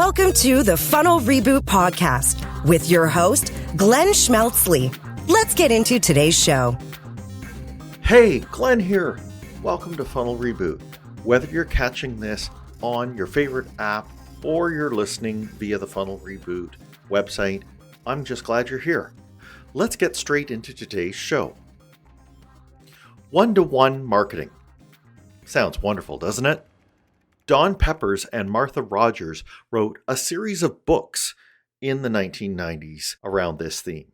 Welcome to the Funnel Reboot Podcast with your host, Glenn Schmeltzley. Let's get into today's show. Hey, Glenn here. Welcome to Funnel Reboot. Whether you're catching this on your favorite app or you're listening via the Funnel Reboot website, I'm just glad you're here. Let's get straight into today's show. One-to-one marketing. Sounds wonderful, doesn't it? Don Peppers and Martha Rogers wrote a series of books in the 1990s around this theme.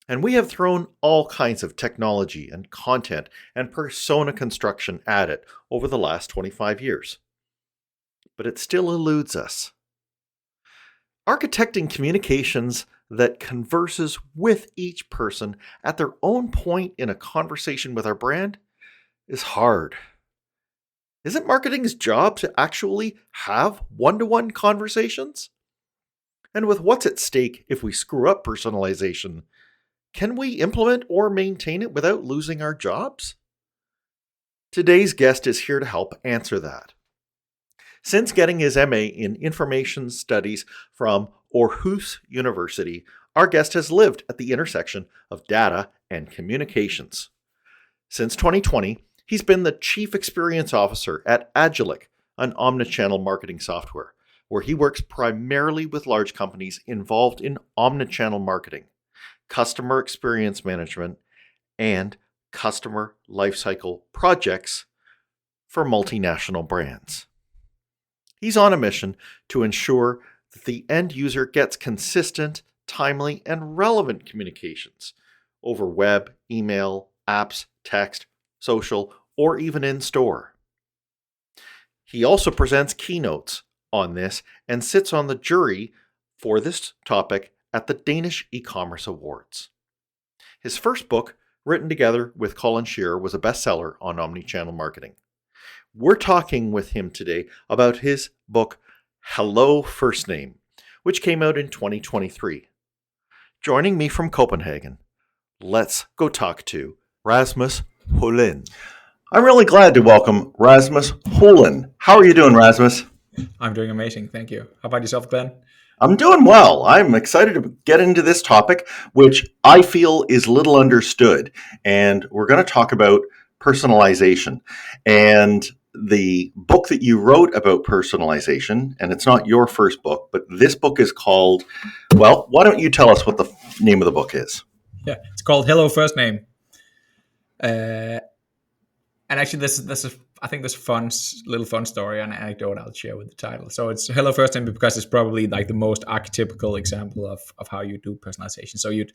And we have thrown all kinds of technology and content and persona construction at it over the last 25 years. But it still eludes us. Architecting communications that converses with each person at their own point in a conversation with our brand is hard. Isn't marketing's job to actually have one-to-one conversations? And with what's at stake if we screw up personalization, can we implement or maintain it without losing our jobs? Today's guest is here to help answer that. Since getting his MA in Information Studies from Aarhus University, our guest has lived at the intersection of data and communications. Since 2020, he's been the Chief Experience Officer at Agillic, an omnichannel marketing software, where he works primarily with large companies involved in omnichannel marketing, customer experience management, and customer lifecycle projects for multinational brands. He's on a mission to ensure that the end user gets consistent, timely, and relevant communications over web, email, apps, text, social, or even in store. He also presents keynotes on this and sits on the jury for this topic at the Danish e-commerce awards. His first book, written together with Colin Shearer, was a bestseller on omnichannel marketing. We're talking with him today about his book, Hello Firstname, which came out in 2023. Joining me from Copenhagen, let's go talk to Rasmus Houlind. I'm really glad to welcome Rasmus Houlind. How are you doing, Rasmus? I'm doing amazing, thank you. How about yourself, Glenn? I'm doing well. I'm excited to get into this topic, which I feel is little understood. And we're going to talk about personalization. And the book that you wrote about personalization, and it's not your first book, but this book is called, well, why don't you tell us what the name of the book is? Yeah, it's called Hello Firstname. And actually, this is I think this little fun story and anecdote I'll share with the title. So it's Hello Firstname because it's probably like the most archetypical example of how you do personalization. So you'd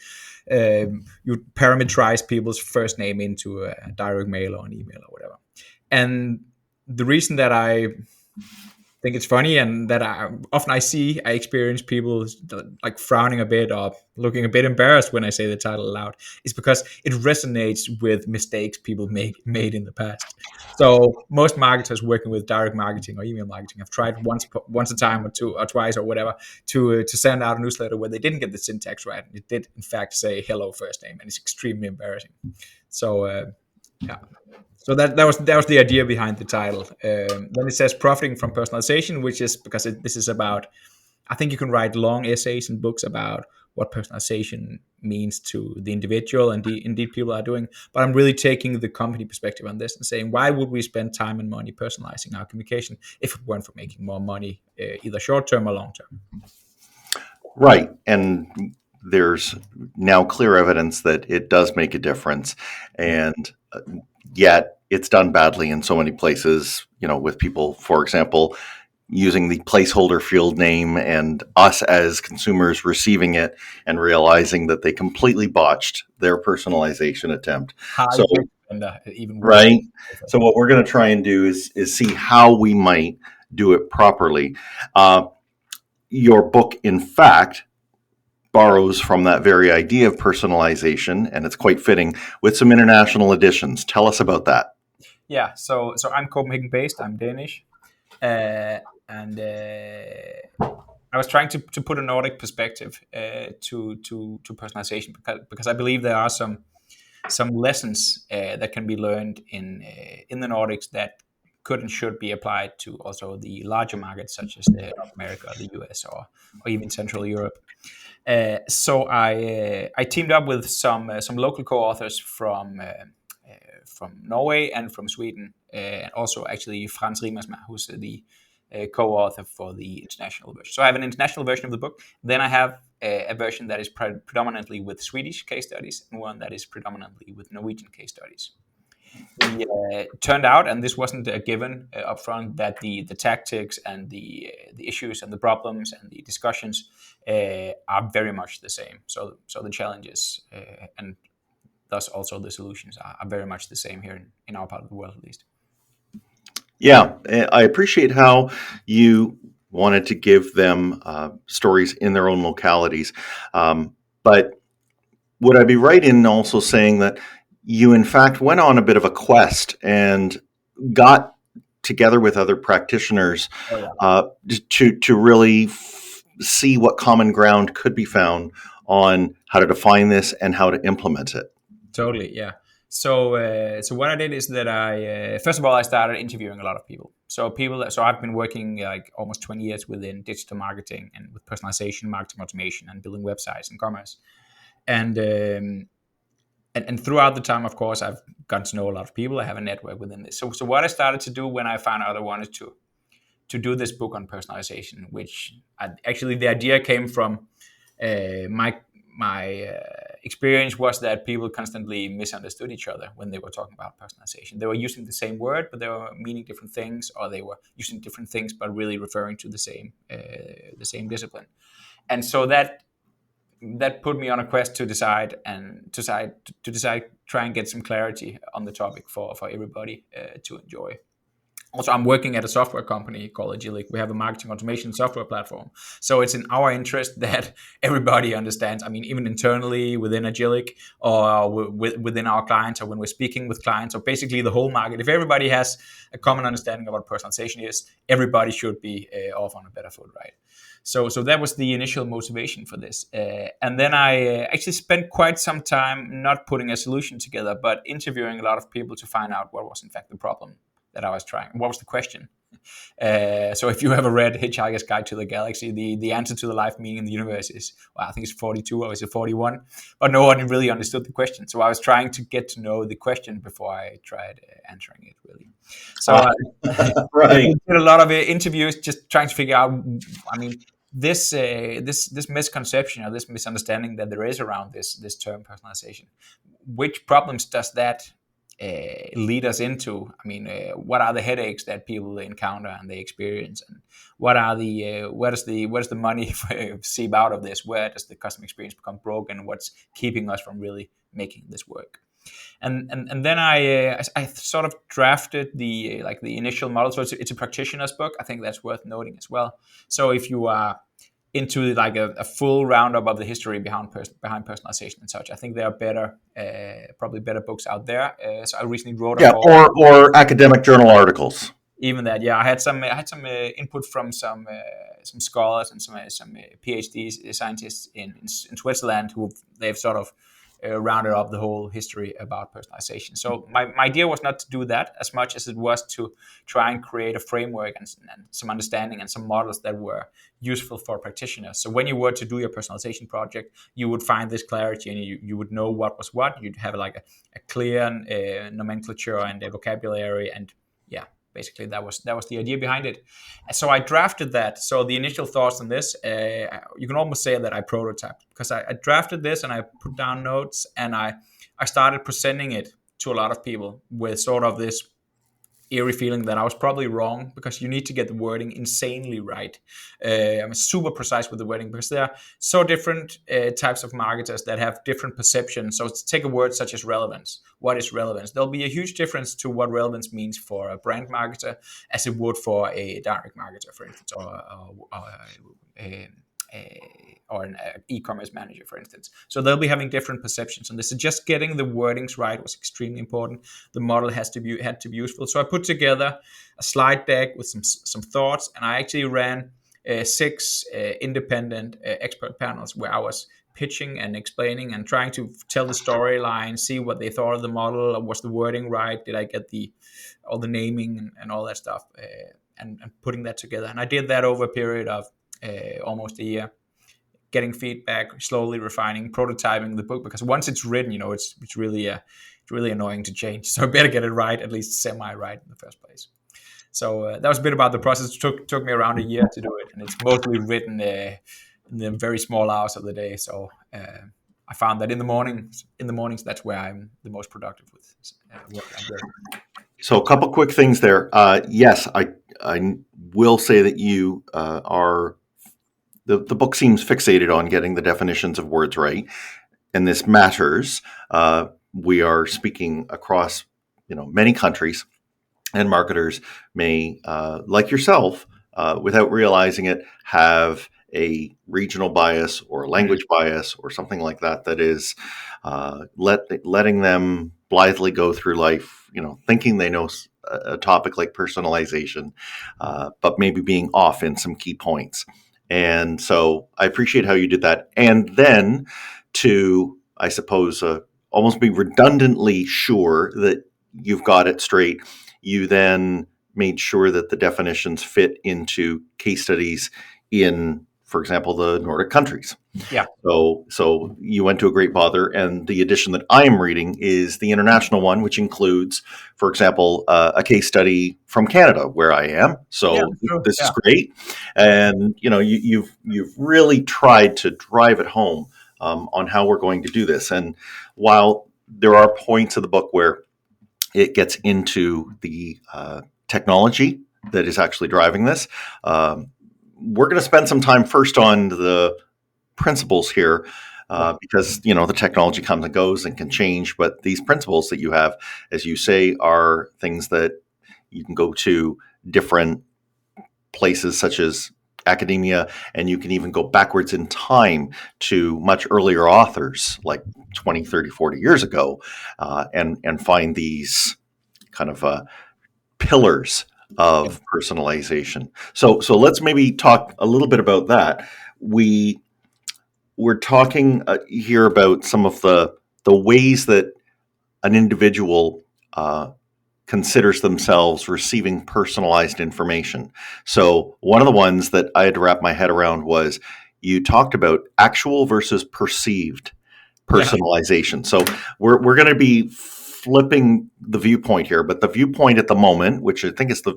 parameterize people's first name into a direct mail or an email or whatever. And the reason that I think it's funny and that I experience people like frowning a bit or looking a bit embarrassed when I say the title aloud is because it resonates with mistakes people made in the past. So most marketers working with direct marketing or email marketing have tried once a time or two or twice or whatever to send out a newsletter where they didn't get the syntax right. It did in fact say hello first name, and it's extremely embarrassing. So yeah. So that was the idea behind the title. Then it says profiting from personalization, which is because this is about, I think you can write long essays and books about what personalization means to the individual, and indeed people are doing. But I'm really taking the company perspective on this and saying, why would we spend time and money personalizing our communication if it weren't for making more money, either short term or long term? Right. And there's now clear evidence that it does make a difference. And yet it's done badly in so many places, with people, for example, using the placeholder field name and us as consumers receiving it and realizing that they completely botched their personalization attempt. Even right. So what we're going to try and do is see how we might do it properly. Your book, in fact, borrows from that very idea of personalization, and it's quite fitting with some international additions. Tell us about that. Yeah, so I'm Copenhagen based. I'm Danish, and I was trying to put a Nordic perspective to personalization because I believe there are some lessons that can be learned in the Nordics that could and should be applied to also the larger markets such as North America, the US, or even Central Europe. So I teamed up with some local co-authors from Norway and from Sweden, and also actually Frans Riemersma, who's the co-author for the international version. So I have an international version of the book. Then I have a version that is predominantly with Swedish case studies and one that is predominantly with Norwegian case studies. It turned out, and this wasn't a given upfront, that the tactics and the issues and the problems and the discussions are very much the same. So the challenges and thus also the solutions are very much the same here in our part of the world, at least. Yeah, I appreciate how you wanted to give them stories in their own localities. But would I be right in also saying that you, in fact, went on a bit of a quest and got together with other practitioners to really see what common ground could be found on how to define this and how to implement it? Totally, yeah. So what I did is that I first of all I started interviewing a lot of people. So I've been working like almost 20 years within digital marketing and with personalization, marketing automation, and building websites and commerce. And throughout the time, of course, I've gotten to know a lot of people. I have a network within this. So what I started to do when I found out I wanted to do this book on personalization, which actually the idea came from my experience was that people constantly misunderstood each other when they were talking about personalization. They were using the same word, but they were meaning different things, or they were using different things, but really referring to the same discipline. And so that put me on a quest to try and get some clarity on the topic for everybody to enjoy. Also, I'm working at a software company called Agillic. We have a marketing automation software platform. So it's in our interest that everybody understands. I mean, even internally within Agillic or within our clients, or when we're speaking with clients, or basically the whole market, if everybody has a common understanding of what personalization is, everybody should be off on a better foot, right? So that was the initial motivation for this. And then I actually spent quite some time not putting a solution together, but interviewing a lot of people to find out what was in fact the problem that I was trying. What was the question? So if you ever read Hitchhiker's Guide to the Galaxy, the answer to the life meaning in the universe is, well, I think it's 42 or is it 41? But no one really understood the question. So I was trying to get to know the question before I tried answering it, really. So right. I did a lot of interviews just trying to figure out, I mean, this misconception or this misunderstanding that there is around this term personalization, which problems does that lead us into? I mean, what are the headaches that people encounter and they experience, and what are where does the money seep out of this? Where does the customer experience become broken? What's keeping us from really making this work? And then I sort of drafted the initial model. So it's a practitioner's book. I think that's worth noting as well. So if you are into like a full roundup of the history behind personalization and such, I think there are probably better books out there. So I recently wrote or academic journal articles. Even that, yeah. I had some input from some scholars and some PhD scientists in Switzerland who they've sort of rounded up the whole history about personalization. So my idea was not to do that as much as it was to try and create a framework and some understanding and some models that were useful for practitioners. So when you were to do your personalization project, you would find this clarity and you would know what was what. You'd have like a clear nomenclature and a vocabulary, and yeah, basically that was the idea behind it. So I drafted that. So the initial thoughts on this, you can almost say that I prototyped, because I drafted this and I put down notes and I started presenting it to a lot of people with sort of this eerie feeling that I was probably wrong, because you need to get the wording insanely right. I'm super precise with the wording, because there are so different types of marketers that have different perceptions. So take a word such as relevance. What is relevance? There'll be a huge difference to what relevance means for a brand marketer as it would for a direct marketer, for instance, or an e-commerce manager, for instance. So they'll be having different perceptions on this. So just getting the wordings right was extremely important. The model had to be useful. So I put together a slide deck with some thoughts, and I actually ran 6 independent expert panels where I was pitching and explaining and trying to tell the storyline, see what they thought of the model, was the wording right, did I get all the naming and all that stuff, and putting that together. And I did that over a period of almost a year, getting feedback, slowly refining, prototyping the book, because once it's written, it's really annoying to change. So I better get it right, at least semi-right in the first place. So that was a bit about the process. It took me around a year to do it, and it's mostly written in the very small hours of the day. So I found that in the mornings, that's where I'm the most productive with work I'm doing. So a couple quick things there. Yes, I will say that you are. The book seems fixated on getting the definitions of words right, and this matters. We are speaking across many countries, and marketers may, like yourself, without realizing it, have a regional bias or a language bias or something like that is letting them blithely go through life, thinking they know a topic like personalization, but maybe being off in some key points. And so I appreciate how you did that. And then to, I suppose, almost be redundantly sure that you've got it straight, you then made sure that the definitions fit into case studies in, for example, the Nordic countries. Yeah. So you went to a great bother, and the edition that I am reading is the international one, which includes, for example, a case study from Canada, where I am. So this is great, and you've really tried to drive it home on how we're going to do this. And while there are points of the book where it gets into the technology that is actually driving this, we're going to spend some time first on the principles here, because the technology comes and goes and can change, but these principles that you have, as you say, are things that you can go to different places such as academia, and you can even go backwards in time to much earlier authors like 20, 30, 40 years ago, and find these kind of pillars of personalization. So let's maybe talk a little bit about that. We're talking here about some of the ways that an individual considers themselves receiving personalized information. So one of the ones that I had to wrap my head around was you talked about actual versus perceived personalization. So we're going to be flipping the viewpoint here, but the viewpoint at the moment, which I think is the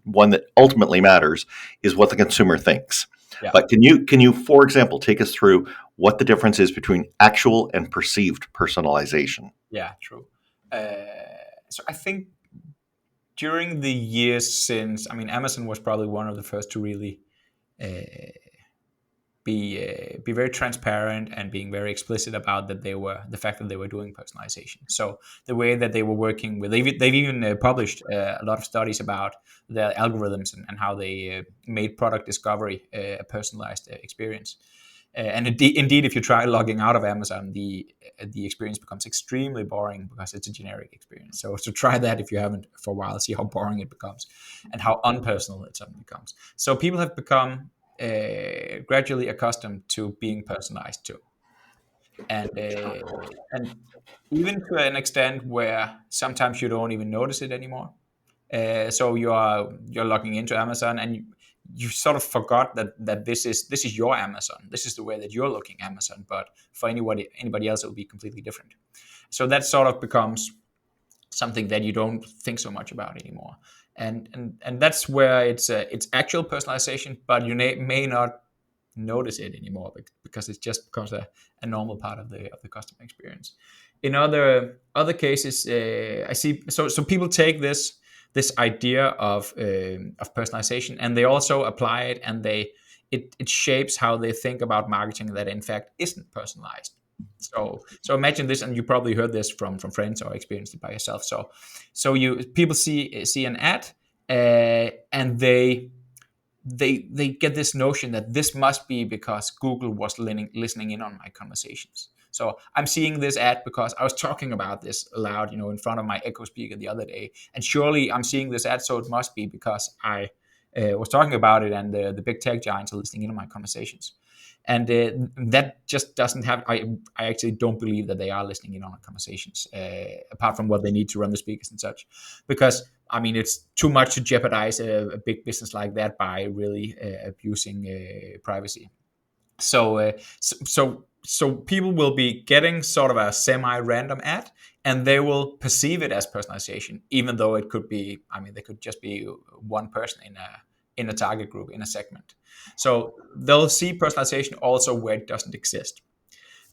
one that ultimately matters, is what the consumer thinks. Yeah. But can you, for example, take us through what the difference is between actual and perceived personalization? Yeah, true. So I think during the years since, Amazon was probably one of the first to really be very transparent and being very explicit about the fact that they were doing personalization. So the way that they were working with, they've even published a lot of studies about their algorithms and how they made product discovery a personalized experience. And indeed, if you try logging out of Amazon, the experience becomes extremely boring because it's a generic experience. So try that if you haven't for a while, see how boring it becomes and how unpersonal it suddenly becomes. So people have become gradually accustomed to being personalized too, and even to an extent where sometimes you don't even notice it anymore. So you're logging into Amazon and you sort of forgot that this is your Amazon. This is the way that you're looking Amazon, but for anybody else, it will be completely different. So that sort of becomes something that you don't think so much about anymore. And that's where it's actual personalization, but you may not notice it anymore because it just becomes a normal part of the customer experience. In other cases, I see so people take this idea of personalization and they also apply it, and it shapes how they think about marketing that in fact isn't personalized. So imagine this, and you probably heard this from friends or experienced it by yourself. So people see an ad, and they get this notion that this must be because Google was listening in on my conversations. So I'm seeing this ad because I was talking about this aloud, in front of my Echo speaker the other day, and surely I'm seeing this ad, so it must be because I was talking about it, and the big tech giants are listening in on my conversations. And that just doesn't have. I actually don't believe that they are listening in on our conversations, apart from what they need to run the speakers and such, because I mean it's too much to jeopardize a big business like that by really abusing privacy. So people will be getting sort of a semi-random ad, and they will perceive it as personalization, even though it could be. I mean, they could just be one person in a target group, in a segment. So they'll see personalization also where it doesn't exist.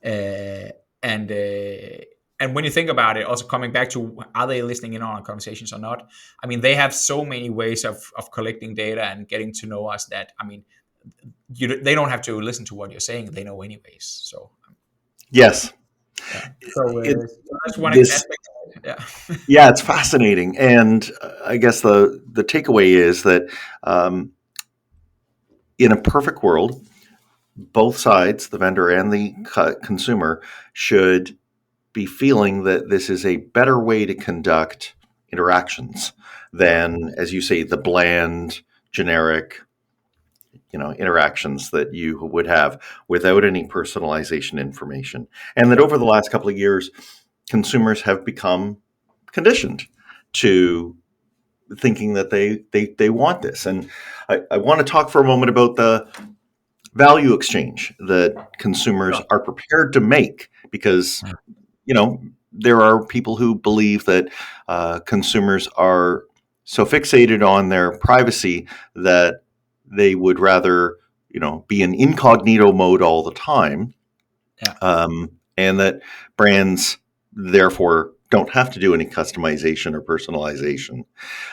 Uh, and when you think about it, also coming back to are they listening in on our conversations or not? I mean, they have so many ways of collecting data and getting to know us that, I mean, they don't have to listen to what you're saying. They know anyways. So Yes. yeah. So that's one This, aspect. Yeah. yeah, it's fascinating. And I guess the takeaway is that in a perfect world, both sides, the vendor and the consumer, should be feeling that this is a better way to conduct interactions than, as you say, the bland, generic, interactions that you would have without any personalization information. And that over the last couple of years, consumers have become conditioned to thinking that they want this. And I want to talk for a moment about the value exchange that consumers are prepared to make, because there are people who believe that consumers are so fixated on their privacy that they would rather be in incognito mode all the time, and that brands therefore don't have to do any customization or personalization.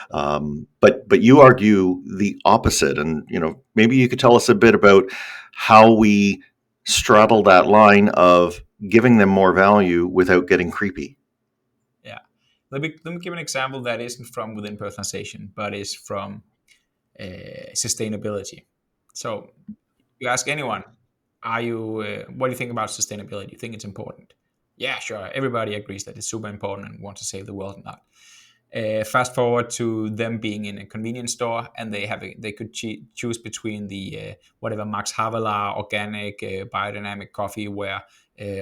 But you argue the opposite, and maybe you could tell us a bit about how we straddle that line of giving them more value without getting creepy. Yeah. Let me give an example that isn't from within personalization, but is from sustainability. So you ask anyone, what do you think about sustainability? You think it's important? Yeah, sure. Everybody agrees that it's super important and wants to save the world and not. Fast forward to them being in a convenience store, and they could choose between the whatever Max Havelaar organic biodynamic coffee, where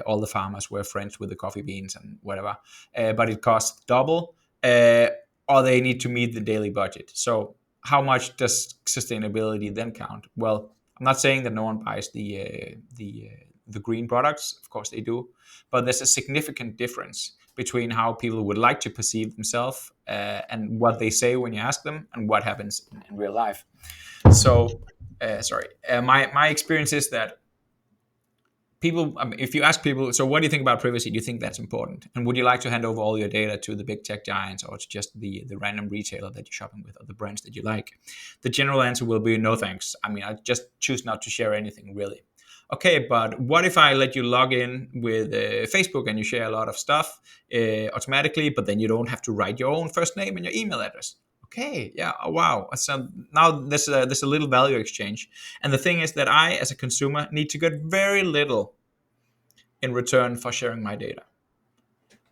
all the farmers were friends with the coffee beans and whatever, but it costs double, or they need to meet the daily budget. So how much does sustainability then count? Well, I'm not saying that no one buys the green products. Of course they do, but there's a significant difference between how people would like to perceive themselves and what they say when you ask them, and what happens in real life. So, my experience is that people, if you ask people, so what do you think about privacy? Do you think that's important? And would you like to hand over all your data to the big tech giants, or to just the random retailer that you're shopping with, or the brands that you like? The general answer will be no thanks. I mean, I just choose not to share anything, really. Okay, but what if I let you log in with Facebook and you share a lot of stuff automatically, but then you don't have to write your own first name and your email address? Okay, yeah, oh, wow. So now there's a little value exchange. And the thing is that I, as a consumer, need to get very little in return for sharing my data.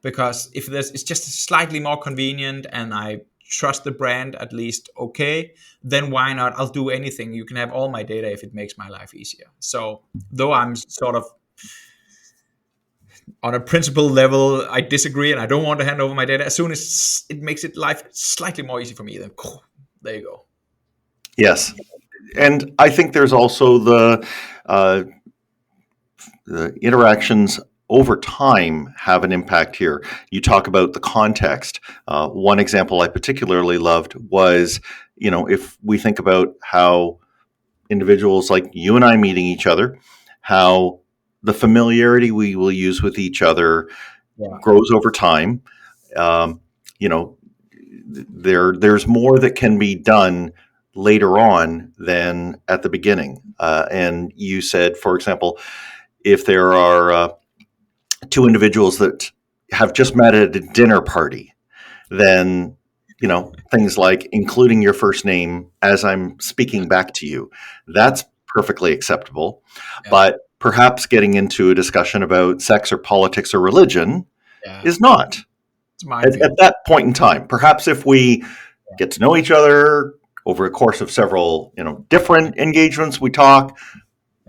Because if it's just slightly more convenient and I trust the brand at least, okay, then why not? I'll do anything. You can have all my data if it makes my life easier. So though I'm sort of on a principle level, I disagree and I don't want to hand over my data, as soon as it makes life slightly more easy for me, then there you go. Yes. And I think there's also the interactions over time have an impact here. You talk about the context. One example I particularly loved was, if we think about how individuals like you and I meeting each other, how the familiarity we will use with each other grows over time. There's more that can be done later on than at the beginning. And you said, for example, if there are two individuals that have just met at a dinner party, then things like including your first name as I'm speaking back to you, that's perfectly acceptable. Yeah. But perhaps getting into a discussion about sex or politics or religion is not at that point in time. Perhaps if we get to know each other over a course of several different engagements, we talk,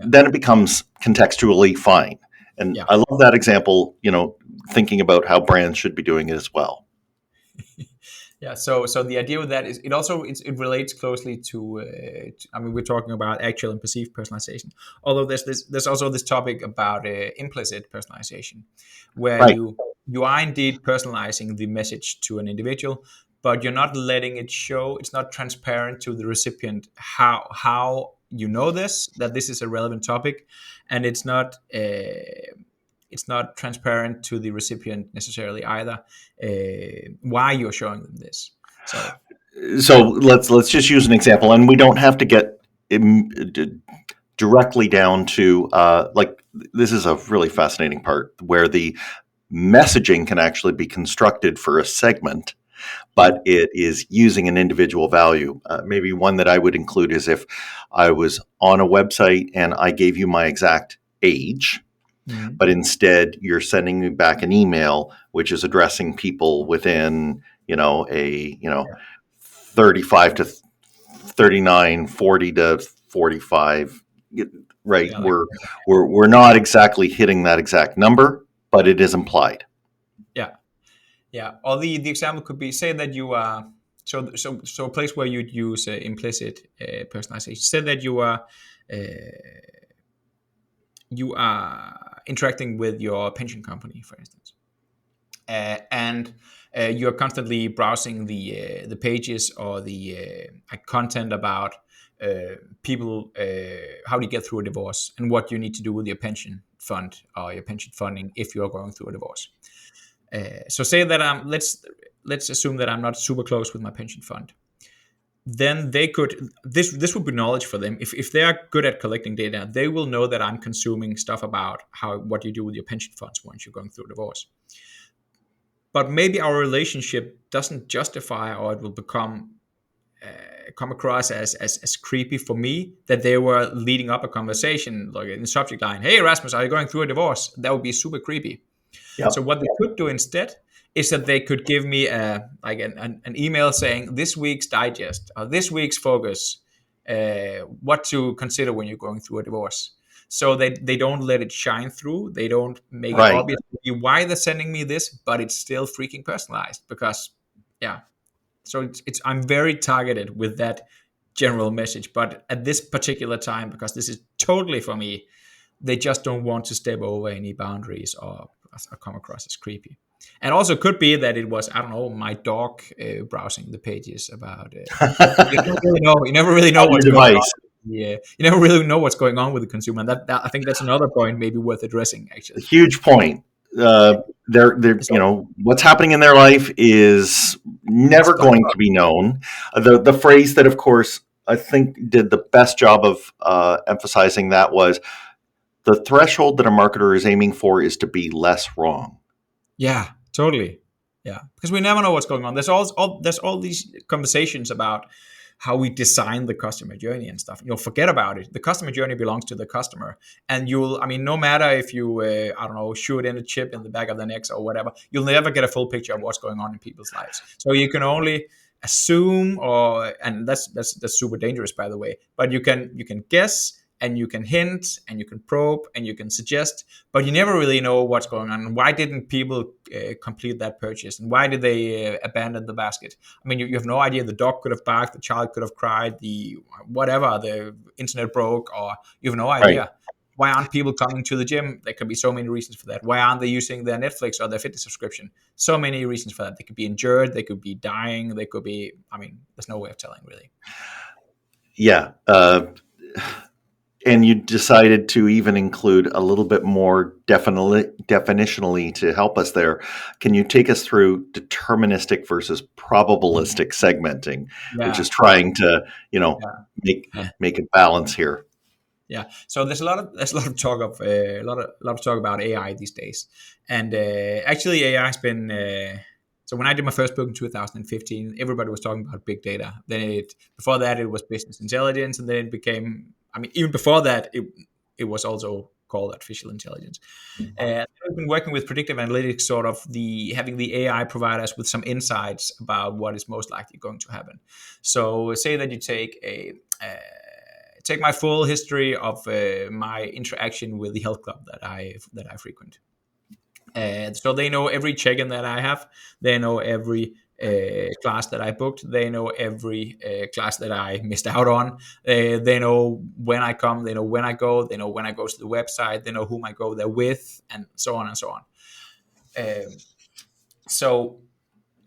then it becomes contextually fine. And Yeah. I love that example, thinking about how brands should be doing it as well. Yeah. So the idea with that is it relates closely to I mean, we're talking about actual and perceived personalization. Although there's also this topic about implicit personalization, where Right. you are indeed personalizing the message to an individual, but you're not letting it show. It's not transparent to the recipient how you know that this is a relevant topic, and it's not. It's not transparent to the recipient necessarily either why you're showing them this. So let's just use an example, and we don't have to get directly down to this is a really fascinating part where the messaging can actually be constructed for a segment, but it is using an individual value. Maybe one that I would include is if I was on a website and I gave you my exact age, but instead you're sending me back an email which is addressing people within 35 to 39, 40 to 45, right? Yeah, like, We're not exactly hitting that exact number, but it is implied. yeah. Or the example could be, say that you are so a place where you'd use implicit personalization. Say that you are interacting with your pension company, for instance, and you're constantly browsing the pages or the content about people, how to get through a divorce and what you need to do with your pension fund or your pension funding if you're going through a divorce. So say that let's assume that I'm not super close with my pension fund. Then they could this would be knowledge for them. If they are good at collecting data, they will know that I'm consuming stuff about what you do with your pension funds once you're going through a divorce. But maybe our relationship doesn't justify, or it will come across as creepy for me that they were leading up a conversation like in the subject line, "Hey Rasmus, are you going through a divorce?" That would be super creepy. Yep. So what they could do instead is that they could give me an email saying this week's digest or this week's focus, what to consider when you're going through a divorce. So they don't let it shine through. They don't make it Right. obvious why they're sending me this, but it's still freaking personalized because, yeah. So I'm very targeted with that general message. But at this particular time, because this is totally for me, they just don't want to step over any boundaries or come across as creepy. And also could be that it was, I don't know, my dog browsing the pages about you never really know what's going on. Yeah, you never really know what's going on with the consumer. And that I think that's another point maybe worth addressing, actually. Huge point. They're what's happening in their life is never going to be known. The phrase that, of course, I think did the best job of emphasizing that was the threshold that a marketer is aiming for is to be less wrong. Yeah, totally. Yeah, because we never know what's going on. There's all these conversations about how we design the customer journey and stuff. Forget about it. The customer journey belongs to the customer, and no matter if you, I don't know, shoot in a chip in the back of the neck or whatever, you'll never get a full picture of what's going on in people's lives. So you can only assume, and that's super dangerous, by the way. But you can guess, and you can hint, and you can probe, and you can suggest, but you never really know what's going on. Why didn't people complete that purchase? And why did they abandon the basket? I mean, you have no idea. The dog could have barked, the child could have cried, the internet broke, or you have no idea. Right. Why aren't people coming to the gym? There could be so many reasons for that. Why aren't they using their Netflix or their fitness subscription? So many reasons for that. They could be injured, they could be dying, they could be, there's no way of telling, really. Yeah. And you decided to even include a little bit more definitionally to help us there. Can you take us through deterministic versus probabilistic segmenting, which is trying to, make a balance here? Yeah. So there's a lot of talk of a lot of talk about AI these days, and actually AI has been. So when I did my first book in 2015, everybody was talking about big data. Then before that it was business intelligence, and then it became. Even before that, it was also called artificial intelligence. And we've been working with predictive analytics, sort of having the AI provide us with some insights about what is most likely going to happen. So say that you take take my full history of my interaction with the health club that I frequent. So they know every check-in that I have. They know every class that I booked. They know every class that I missed out on. They know when I come. They know when I go. They know when I go to the website. They know whom I go there with, and so on and so on. So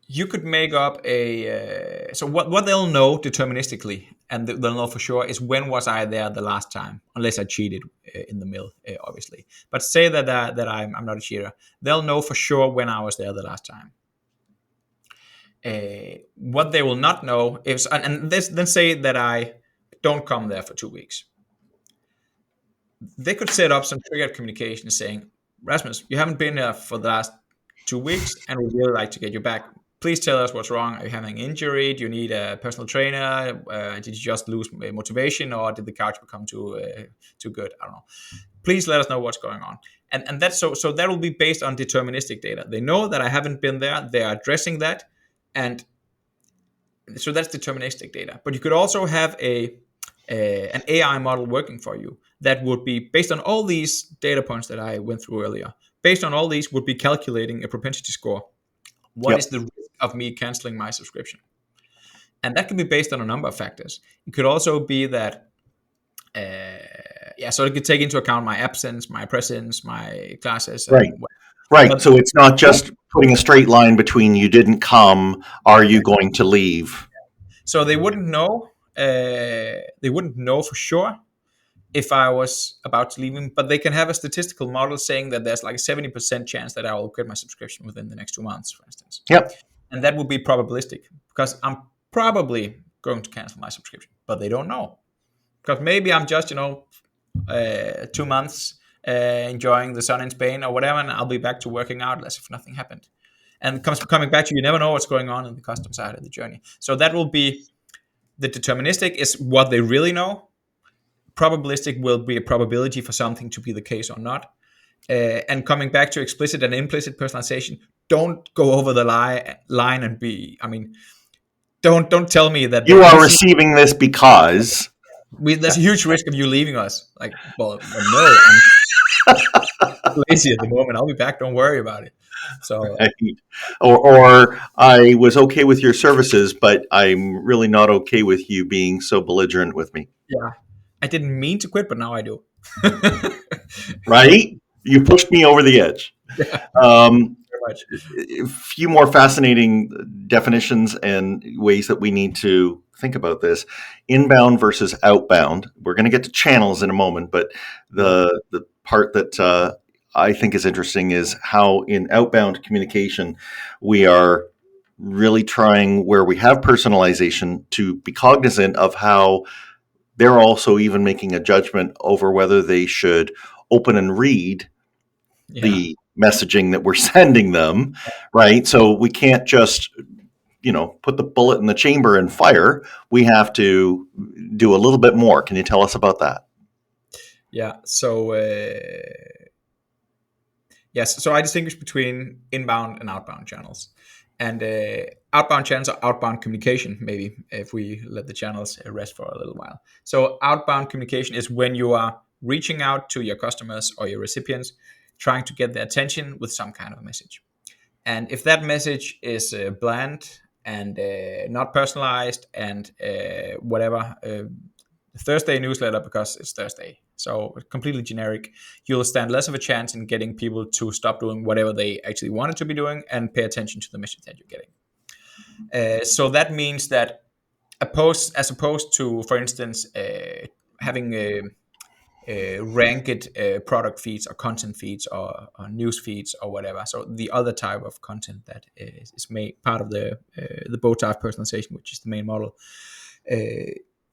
you could make up so what they'll know deterministically, and they'll know for sure, is when was I there the last time, unless I cheated in the mill, obviously. But say that I'm not a cheater, they'll know for sure when I was there the last time. What they will not know is, and then say that I don't come there for 2 weeks. They could set up some triggered communication saying, Rasmus, you haven't been there for the last 2 weeks, and we'd really like to get you back. Please tell us what's wrong. Are you having an injury? Do you need a personal trainer? Did you just lose motivation, or did the couch become too good? I don't know. Please let us know what's going on. And that's so that will be based on deterministic data. They know that I haven't been there. They are addressing that, and so that's deterministic data. But you could also have an AI model working for you that would be based on all these data points that I went through earlier. Based on all these, would be calculating a propensity score. What is the risk of me canceling my subscription? And that can be based on a number of factors. It could also be that, so it could take into account my absence, my presence, my classes. Right. So it's not just putting a straight line between you didn't come, are you going to leave? So they wouldn't know. They wouldn't know for sure if I was about to leave him, but they can have a statistical model saying that there's like a 70% chance that I will quit my subscription within the next 2 months, for instance. Yep. And that would be probabilistic, because I'm probably going to cancel my subscription, but they don't know. Because maybe I'm just, 2 months enjoying the sun in Spain or whatever, and I'll be back to working out as if nothing happened. And coming back to, you never know what's going on in the custom side of the journey. So that will be, the deterministic is what they really know. Probabilistic will be a probability for something to be the case or not. And coming back to explicit and implicit personalization, don't go over the line and be, don't tell me that you are receiving this because there's a huge risk of you leaving us. Like, well, no, I'm lazy at the moment. I'll be back. Don't worry about it. So, or I was okay with your services, but I'm really not okay with you being so belligerent with me. Yeah. I didn't mean to quit, but now I do. Right? You pushed me over the edge. Yeah. Very much. A few more fascinating definitions and ways that we need to think about this. Inbound versus outbound. We're going to get to channels in a moment, but the part that I think is interesting is how in outbound communication we are really trying, where we have personalization, to be cognizant of how they're also even making a judgment over whether they should open and read the messaging that we're sending them, right? So we can't just, put the bullet in the chamber and fire. We have to do a little bit more. Can you tell us about that? Yeah. So, so I distinguish between inbound and outbound channels. And outbound channels are outbound communication, maybe, if we let the channels rest for a little while. So outbound communication is when you are reaching out to your customers or your recipients, trying to get their attention with some kind of message. And if that message is bland and not personalized and whatever, Thursday newsletter because it's Thursday, so completely generic, you'll stand less of a chance in getting people to stop doing whatever they actually wanted to be doing and pay attention to the message that you're getting. So that means that as opposed to, for instance, having ranked product feeds or content feeds or news feeds or whatever. So the other type of content that is made part of the bow type personalization, which is the main model.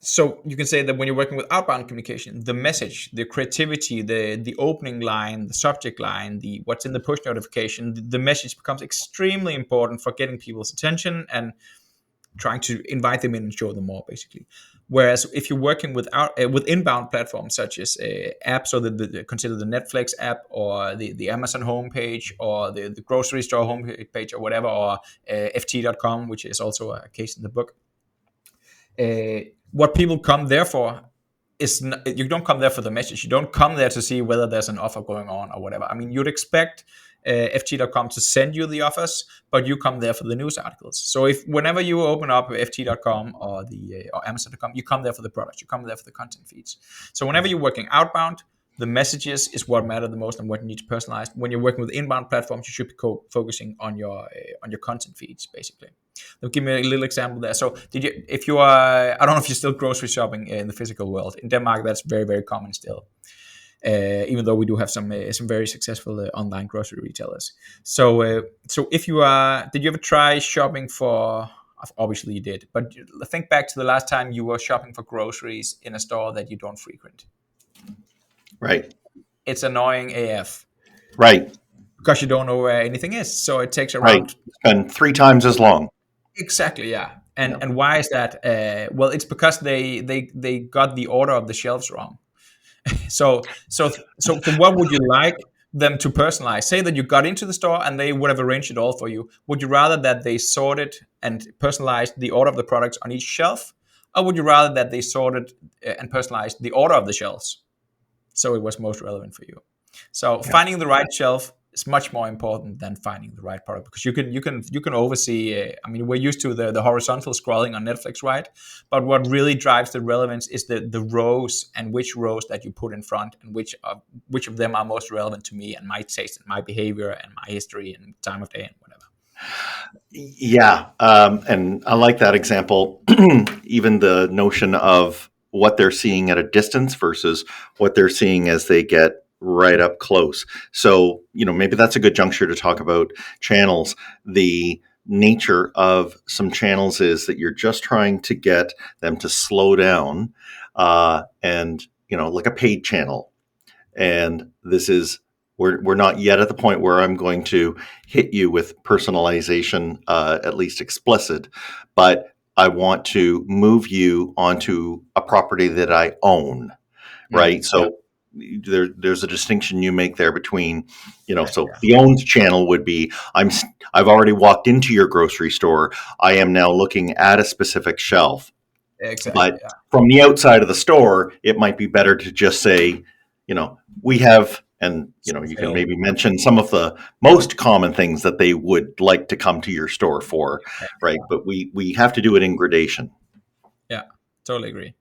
So you can say that when you're working with outbound communication, the message, the creativity, the opening line, the subject line, the what's in the push notification, the message becomes extremely important for getting people's attention and trying to invite them in and show them more, basically. Whereas if you're working with inbound platforms such as apps, or consider the Netflix app or the Amazon homepage or the grocery store homepage or whatever, or ft.com, which is also a case in the book. What people come there for you don't come there for the message. You don't come there to see whether there's an offer going on or whatever. I mean, you'd expect ft.com to send you the offers, but you come there for the news articles. So if whenever you open up ft.com or or amazon.com, you come there for the products, you come there for the content feeds. So whenever you're working outbound, the messages is what matter the most and what you need to personalize. When you're working with inbound platforms, you should be focusing on your content feeds, basically. They'll give me a little example there. So if you are, I don't know if you're still grocery shopping in the physical world. In Denmark, that's very, very common still. Even though we do have some very successful online grocery retailers. So if you are, did you ever try shopping for? Obviously you did, but think back to the last time you were shopping for groceries in a store that you don't frequent. Right. It's annoying AF. Right. Because you don't know where anything is, so it takes around. Right. And 3 times as long. Exactly. Yeah. And why is that? Well, it's because they got the order of the shelves wrong. So what would you like them to personalize? Say that you got into the store and they would have arranged it all for you. Would you rather that they sorted and personalized the order of the products on each shelf, or would you rather that they sorted and personalized the order of the shelves so it was most relevant for you? So finding the right shelf is much more important than finding the right product, because you can oversee. I mean, we're used to the horizontal scrolling on Netflix, right? But what really drives the relevance is the rows, and which rows that you put in front, and which of them are most relevant to me and my taste and my behavior and my history and time of day and whatever. Yeah, and I like that example. Even the notion of what they're seeing at a distance versus what they're seeing as they get right up close. So, maybe that's a good juncture to talk about channels. The nature of some channels is that you're just trying to get them to slow down, and, like a paid channel. And this is, we're not yet at the point where I'm going to hit you with personalization, at least explicit, but I want to move you onto a property that I own, right? So there's a distinction you make there between, the owned channel would be, I've already walked into your grocery store. I am now looking at a specific shelf. Exactly. But from the outside of the store, it might be better to just say, we have, and you can maybe mention some of the most common things that they would like to come to your store for, right? But we have to do it in gradation. Yeah, totally agree.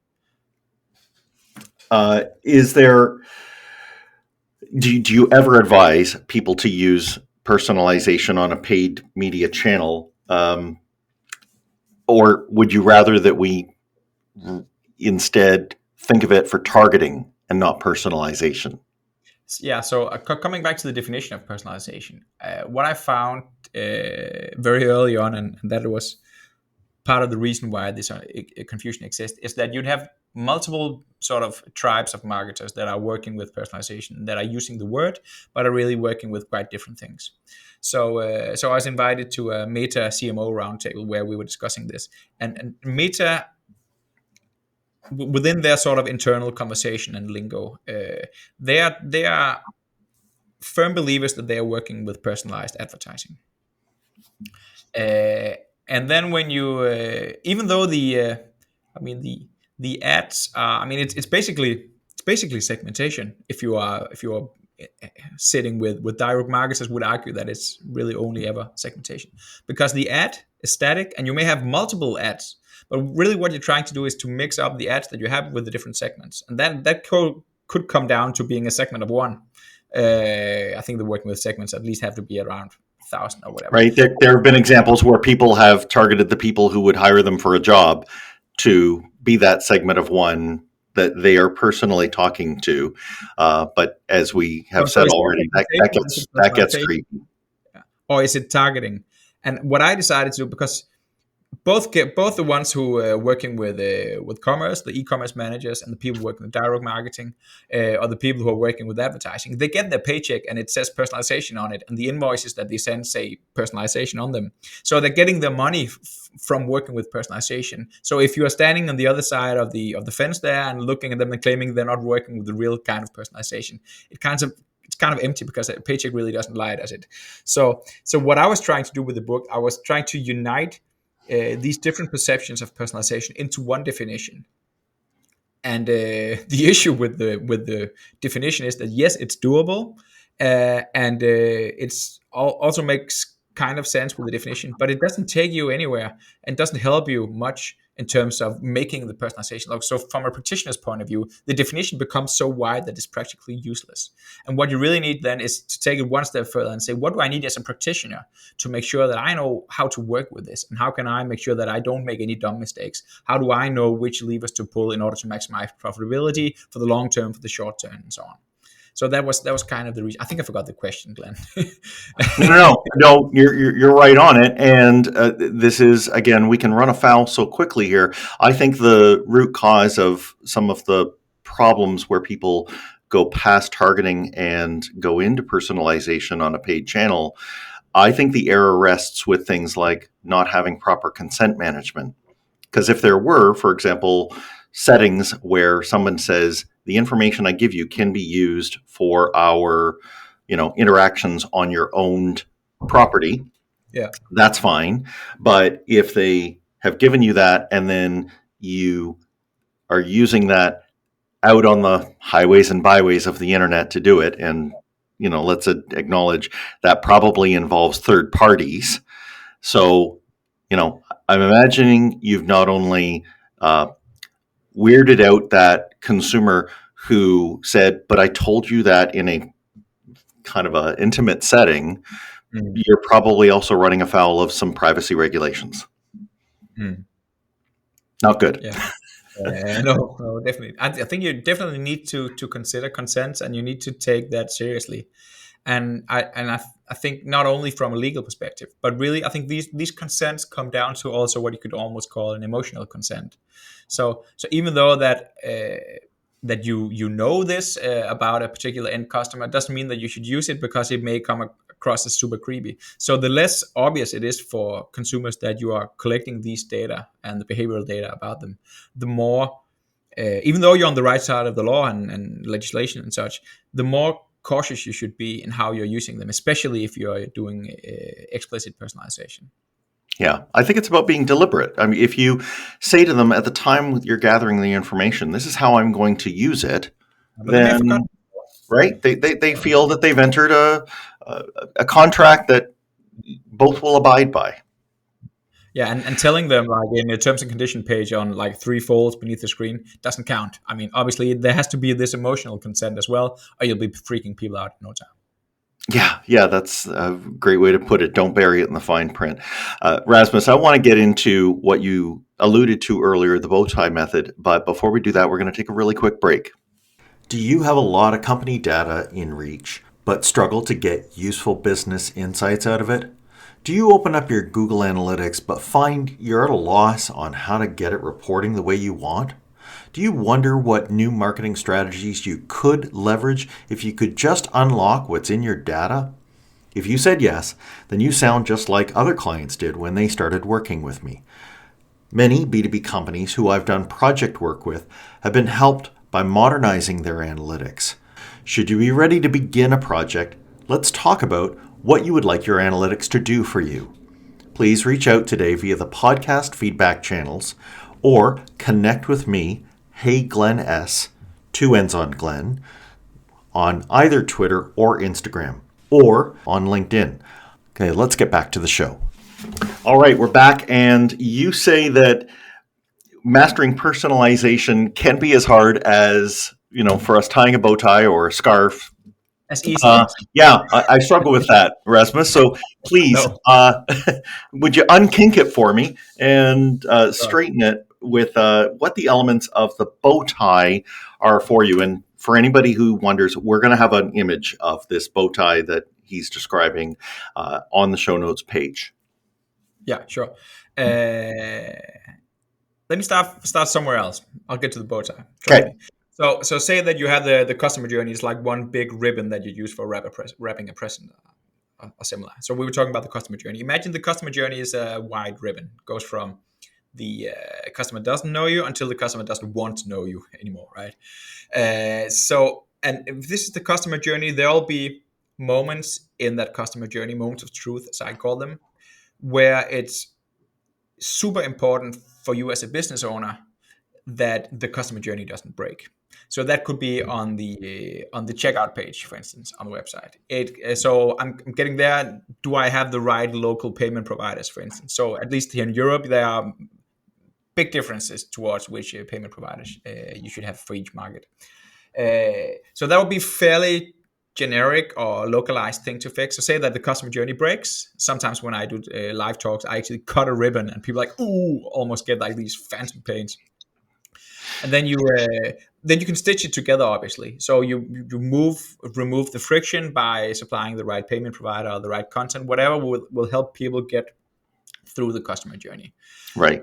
Do you ever advise people to use personalization on a paid media channel, or would you rather that we instead think of it for targeting and not personalization? Yeah, so coming back to the definition of personalization, what I found very early on, and that was part of the reason why this confusion exists, is that you'd have multiple sort of tribes of marketers that are working with personalization, that are using the word, but are really working with quite different things. So I was invited to a Meta CMO roundtable where we were discussing this, and Meta, within their sort of internal conversation and lingo, they are firm believers that they are working with personalized advertising. And then when you, even though the ads are, it's basically segmentation. If you are sitting with direct marketers, would argue that it's really only ever segmentation, because the ad is static and you may have multiple ads, but really what you're trying to do is to mix up the ads that you have with the different segments, and then that could come down to being a segment of one. I think the working with segments at least have to be around 1,000 or whatever. Right. There have been examples where people have targeted the people who would hire them for a job to be that segment of one that they are personally talking to. But as we have said already, that gets creepy. Or is it targeting? And what I decided to do, because both the ones who are working with commerce, the e-commerce managers, and the people working with direct marketing, or the people who are working with advertising, they get their paycheck and it says personalization on it, and the invoices that they send say personalization on them. So they're getting their money from working with personalization. So if you are standing on the other side of the fence there and looking at them and claiming they're not working with the real kind of personalization, it's kind of empty, because a paycheck really doesn't lie, does it? So what I was trying to do with the book, I was trying to unite these different perceptions of personalization into one definition. And the issue with the definition is that yes, it's doable, and it's also makes kind of sense with the definition, but it doesn't take you anywhere and doesn't help you much in terms of making the personalization log. So from a practitioner's point of view, the definition becomes so wide that it's practically useless. And what you really need then is to take it one step further and say, what do I need as a practitioner to make sure that I know how to work with this? And how can I make sure that I don't make any dumb mistakes? How do I know which levers to pull in order to maximize profitability for the long term, for the short term, and so on? So that was kind of the reason. I think I forgot the question, Glenn. No, you're right on it. And this is, again, we can run afoul so quickly here. I think the root cause of some of the problems where people go past targeting and go into personalization on a paid channel, I think the error rests with things like not having proper consent management. Because if there were, for example, settings where someone says the information I give you can be used for our, interactions on your owned property, Yeah. that's fine. But if they have given you that and then you are using that out on the highways and byways of the internet to do it, and let's acknowledge that probably involves third parties. So, I'm imagining you've not only weirded out that consumer who said, but I told you that in a kind of an intimate setting, you're probably also running afoul of some privacy regulations. Not good. Yeah. No, definitely. I think you definitely need to consider consent, and you need to take that seriously. And I think not only from a legal perspective, but really I think these consents come down to also what you could almost call an emotional consent. So even though that that you know this about a particular end customer, doesn't mean that you should use it, because it may come across as super creepy. So the less obvious it is for consumers that you are collecting these data and the behavioral data about them, the more, even though you're on the right side of the law and legislation and such, the more cautious you should be in how you're using them, especially if you're doing explicit personalization. Yeah, I think it's about being deliberate. I mean, if you say to them at the time you're gathering the information, this is how I'm going to use it, But then, right, they feel that they've entered a contract that both will abide by. Yeah, and telling them like in the terms and condition page on like 3 folds beneath the screen doesn't count. I mean, obviously there has to be this emotional consent as well, or you'll be freaking people out in no time. Yeah, that's a great way to put it. Don't bury it in the fine print. Rasmus, I want to get into what you alluded to earlier, the bow tie method. But before we do that, we're going to take a really quick break. Do you have a lot of company data in reach, but struggle to get useful business insights out of it? Do you open up your Google Analytics, but find you're at a loss on how to get it reporting the way you want? Do you wonder what new marketing strategies you could leverage if you could just unlock what's in your data? If you said yes, then you sound just like other clients did when they started working with me. Many B2B companies who I've done project work with have been helped by modernizing their analytics. Should you be ready to begin a project, let's talk about what you would like your analytics to do for you. Please reach out today via the podcast feedback channels or connect with me, Hey Glenn S, 2 N's on Glenn, on either Twitter or Instagram, or on LinkedIn. Okay, let's get back to the show. All right, we're back, and you say that mastering personalization can be as hard as, for us tying a bow tie or a scarf. As easy. Yeah, I struggle with that, Rasmus. So please, would you unkink it for me and straighten it with what the elements of the bow tie are for you? And for anybody who wonders, we're going to have an image of this bow tie that he's describing on the show notes page. Yeah, sure. Let me start somewhere else. I'll get to the bow tie. Okay. So say that you have the customer journey is like one big ribbon that you use for wrapping a present or similar. So we were talking about the customer journey. Imagine the customer journey is a wide ribbon. It goes from the customer doesn't know you until the customer doesn't want to know you anymore, right? And if this is the customer journey, there'll be moments in that customer journey, moments of truth, as I call them, where it's super important for you as a business owner that the customer journey doesn't break. So that could be on the checkout page, for instance, on the website. So I'm getting there. Do I have the right local payment providers, for instance? So at least here in Europe, there are big differences towards which payment providers you should have for each market. So that would be fairly generic or localized thing to fix. So say that the customer journey breaks. Sometimes when I do live talks, I actually cut a ribbon and people are like, ooh, almost get like these phantom pains. And then you can stitch it together, obviously. So you remove the friction by supplying the right payment provider or the right content, whatever will help people get through the customer journey. Right.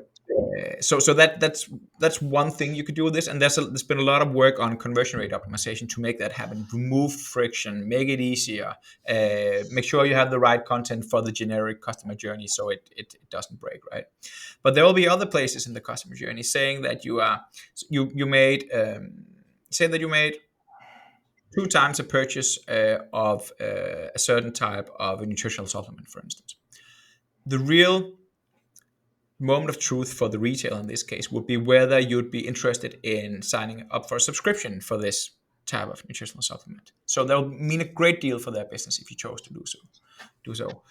So that's one thing you could do with this, and there's been a lot of work on conversion rate optimization to make that happen. Remove friction, make it easier, make sure you have the right content for the generic customer journey, so it doesn't break, right? But there will be other places in the customer journey saying that you made 2 times a purchase of a certain type of a nutritional supplement, for instance. The real moment of truth for the retailer in this case would be whether you'd be interested in signing up for a subscription for this type of nutritional supplement. So that would mean a great deal for their business if you chose to do so.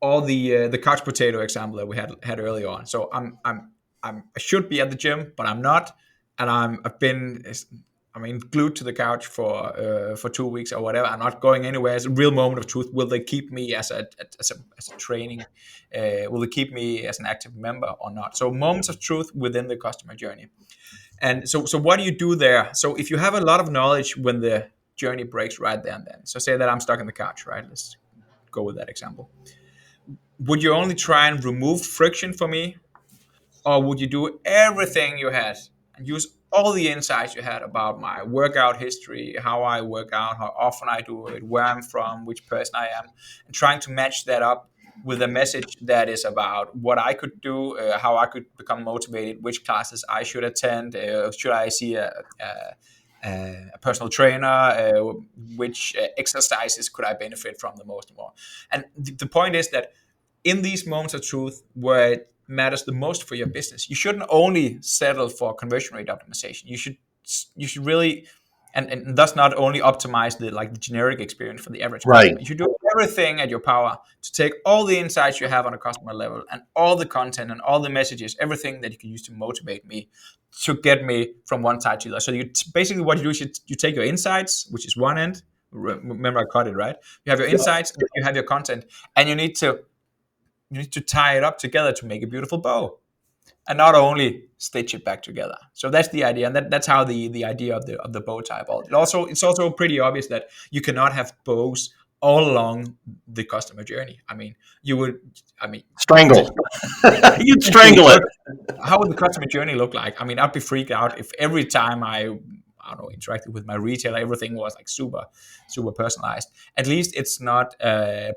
Or the couch potato example that we had earlier on. So I should be at the gym, but I'm not, and I've been glued to the couch for 2 weeks or whatever. I'm not going anywhere. It's a real moment of truth. Will they keep me as a training? Will they keep me as an active member or not? So moments of truth within the customer journey. And so what do you do there? So if you have a lot of knowledge when the journey breaks right there and then. So say that I'm stuck in the couch, right? Let's go with that example. Would you only try and remove friction for me? Or would you do everything you had and use all the insights you had about my workout history, how I work out, how often I do it, where I'm from, which person I am, and trying to match that up with a message that is about what I could do, how I could become motivated, which classes I should attend, should I see a personal trainer, which exercises could I benefit from the most and more. And the point is that in these moments of truth where it matters the most for your business, you shouldn't only settle for conversion rate optimization. You should really, and thus not only optimize the generic experience for the average customer. You should do everything at your power to take all the insights you have on a customer level and all the content and all the messages, everything that you can use to motivate me, to get me from one side to the other. So basically what you do is you take your insights, which is one end. Remember I cut it, right? You have your insights, and you have your content, and you need to tie it up together to make a beautiful bow, and not only stitch it back together. So that's the idea, and that's how the idea of the bow tie evolved. It's also pretty obvious that you cannot have bows all along the customer journey. Strangle. You'd strangle it. How would the customer journey look like? I'd be freaked out if every time I interacted with my retailer, everything was like super, super personalized. At least it's not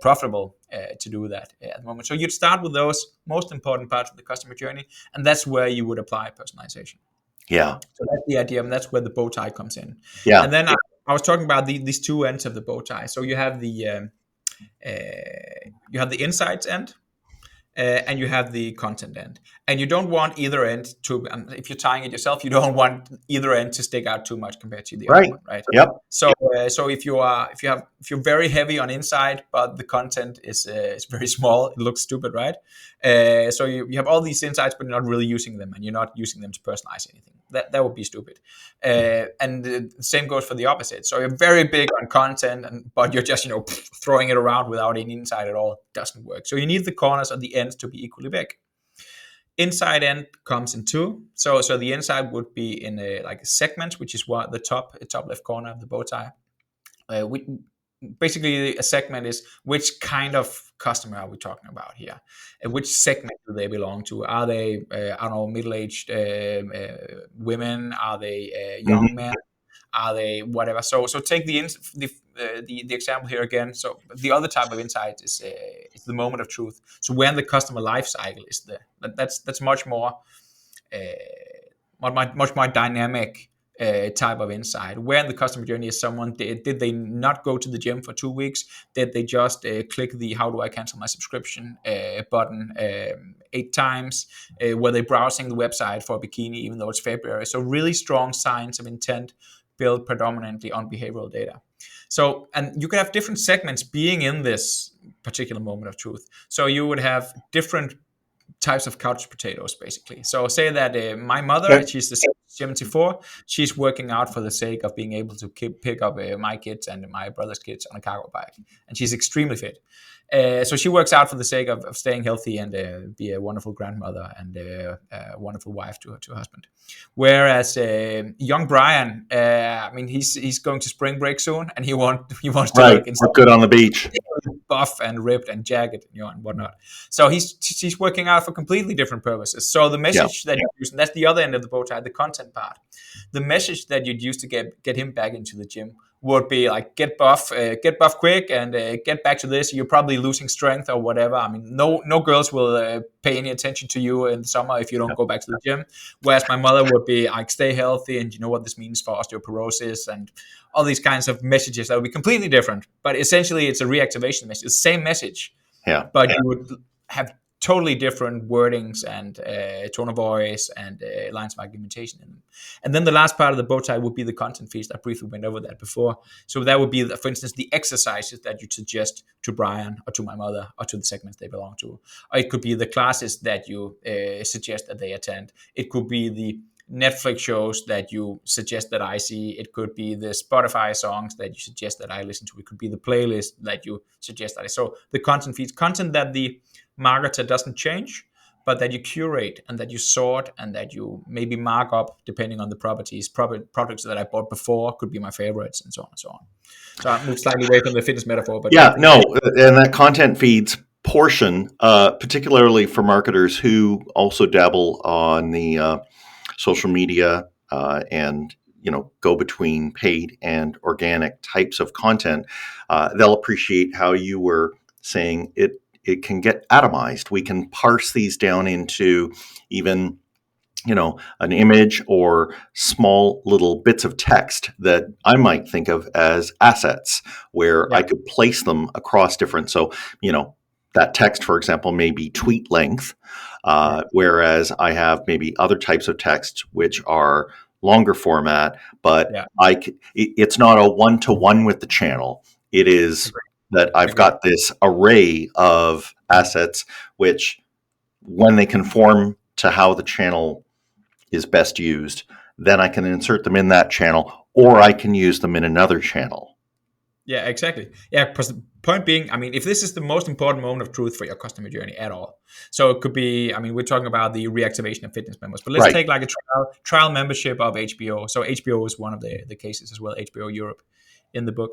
profitable to do that at the moment. So you'd start with those most important parts of the customer journey, and that's where you would apply personalization. Yeah. So that's the idea, and that's where the bow tie comes in. Yeah. And then I was talking about these two ends of the bow tie. So you have the insights end. And you have the content end, and you don't want either end to. If you're tying it yourself, you don't want either end to stick out too much compared to the other one, right? Yep. So if you're very heavy on inside, but the content is very small, it looks stupid, right? So you have all these insights, but you're not really using them, and you're not using them to personalize anything. That would be stupid. And the same goes for the opposite. So you're very big on content, but you're just throwing it around without any insight at all. It doesn't work. So you need the corners and the ends to be equally big. Inside end comes in two. So the inside would be in a segment, which is the top left corner of the bow tie. Basically, a segment is which kind of customer are we talking about here? Which segment do they belong to? Are they, middle-aged women? Are they young men? Are they whatever? So take the example here again. So the other type of insight is the moment of truth. So when the customer life cycle is that's much more much more dynamic type of insight. Where in the customer journey is someone, did they not go to the gym for 2 weeks? Did they just click the how do I cancel my subscription button 8 times? Were they browsing the website for a bikini even though it's February? So really strong signs of intent built predominantly on behavioral data. So, and you could have different segments being in this particular moment of truth. So you would have different types of couch potatoes, basically. So say that my mother, she's the 74, she's working out for the sake of being able to pick up my kids and my brother's kids on a cargo bike, and she's extremely fit. So she works out for the sake of staying healthy and be a wonderful grandmother and a wonderful wife to her husband. Whereas young Brian, I mean, he's going to spring break soon, and he wants to look good on the beach, buff and ripped and jagged, and whatnot. So he's working out for completely different purposes. So the message that you use, and that's the other end of the bow tie, the content part. The message that you'd use to get him back into the gym would be like, get buff quick, and get back to this. You're probably losing strength or whatever. I mean, no girls will pay any attention to you in the summer if you don't go back to the gym. Whereas my mother would be like, stay healthy, and you know what this means for osteoporosis, and all these kinds of messages that would be completely different. But essentially, it's a reactivation message. It's the same message, but you would have totally different wordings and tone of voice and lines of argumentation in them. And then the last part of the bow tie would be the content feeds. I briefly went over that before. So that would be, for instance, the exercises that you suggest to Brian or to my mother or to the segments they belong to. Or it could be the classes that you suggest that they attend. It could be the Netflix shows that you suggest that I see. It could be the Spotify songs that you suggest that I listen to. It could be the playlist that you suggest that I. So the content feeds, content that the marketer doesn't change, but that you curate and that you sort and that you maybe mark up depending on the properties. Products that I bought before could be my favorites, and so on and so on. So I moved slightly away from the fitness metaphor, but and that content feeds portion, particularly for marketers who also dabble on the social media and go between paid and organic types of content, they'll appreciate how you were saying it can get atomized. We can parse these down into even, an image or small little bits of text that I might think of as assets, where I could place them across different. So, that text, for example, may be tweet length, whereas I have maybe other types of text which are longer format, but it's not a one-to-one with the channel. It is that I've got this array of assets, which when they conform to how the channel is best used, then I can insert them in that channel, or I can use them in another channel. Yeah, exactly. Yeah, because the point being, I mean, if this is the most important moment of truth for your customer journey at all, so it could be, I mean, we're talking about the reactivation of fitness members, but let's take like a trial membership of HBO. So HBO is one of the cases as well, HBO Europe in the book.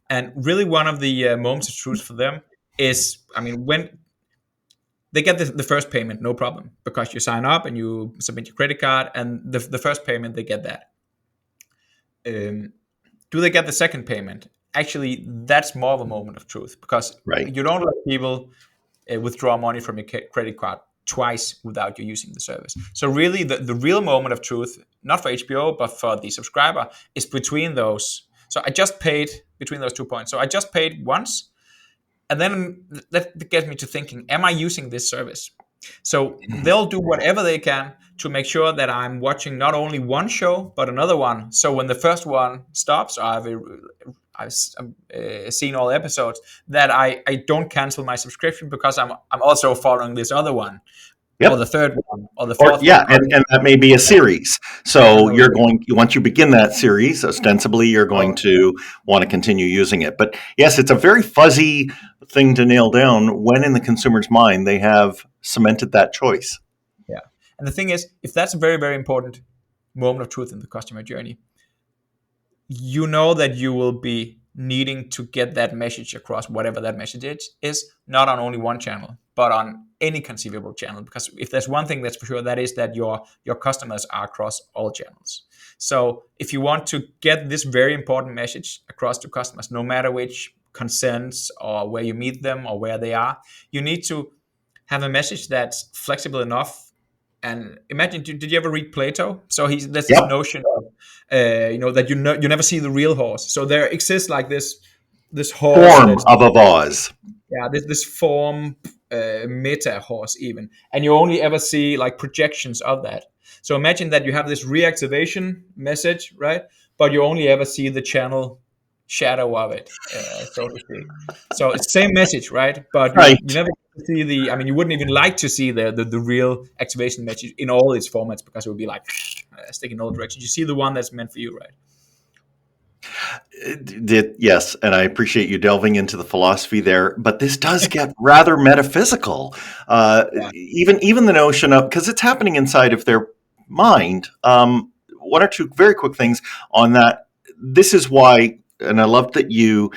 And really one of the moments of truth for them is, I mean, when they get the first payment, no problem, because you sign up and you submit your credit card, and the first payment, they get that. Do they get the second payment? Actually, that's more of a moment of truth, because you don't let people withdraw money from your credit card twice without you using the service. So really, the real moment of truth, not for HBO, but for the subscriber, is between those. So I just paid between those 2 points. So I just paid once, and then that gets me to thinking, am I using this service? So they'll do whatever they can to make sure that I'm watching not only one show, but another one. So when the first one stops, I've seen all episodes, that I don't cancel my subscription because I'm also following this other one. Or the third one, or the fourth one. And that may be a series. So once you begin that series, ostensibly you're going to want to continue using it. But yes, it's a very fuzzy thing to nail down when in the consumer's mind they have cemented that choice. Yeah. And the thing is, if that's a very, very important moment of truth in the customer journey, you know that you will be needing to get that message across, whatever that message is not on only one channel, but on any conceivable channel. Because if there's one thing that's for sure, that is that your customers are across all channels. So if you want to get this very important message across to customers, no matter which consents or where you meet them or where they are, you need to have a message that's flexible enough And imagine, did you ever read Plato? So there's this Yep. notion of, that you never see the real horse. So there exists like this horse Form that's, of a vase. yeah, this form, meta horse even, and you only ever see like projections of that. So imagine that you have this reactivation message, right? But you only ever see the channel shadow of it, so to speak. So it's the same message, right? But you Right. never see the. I mean, you wouldn't even like to see the real activation message in all its formats, because it would be like sticking in all directions. You see the one that's meant for you, right? Yes, and I appreciate you delving into the philosophy there, but this does get rather metaphysical. Yeah. Even the notion of, because it's happening inside of their mind. One or two very quick things on that. This is why, and I love that you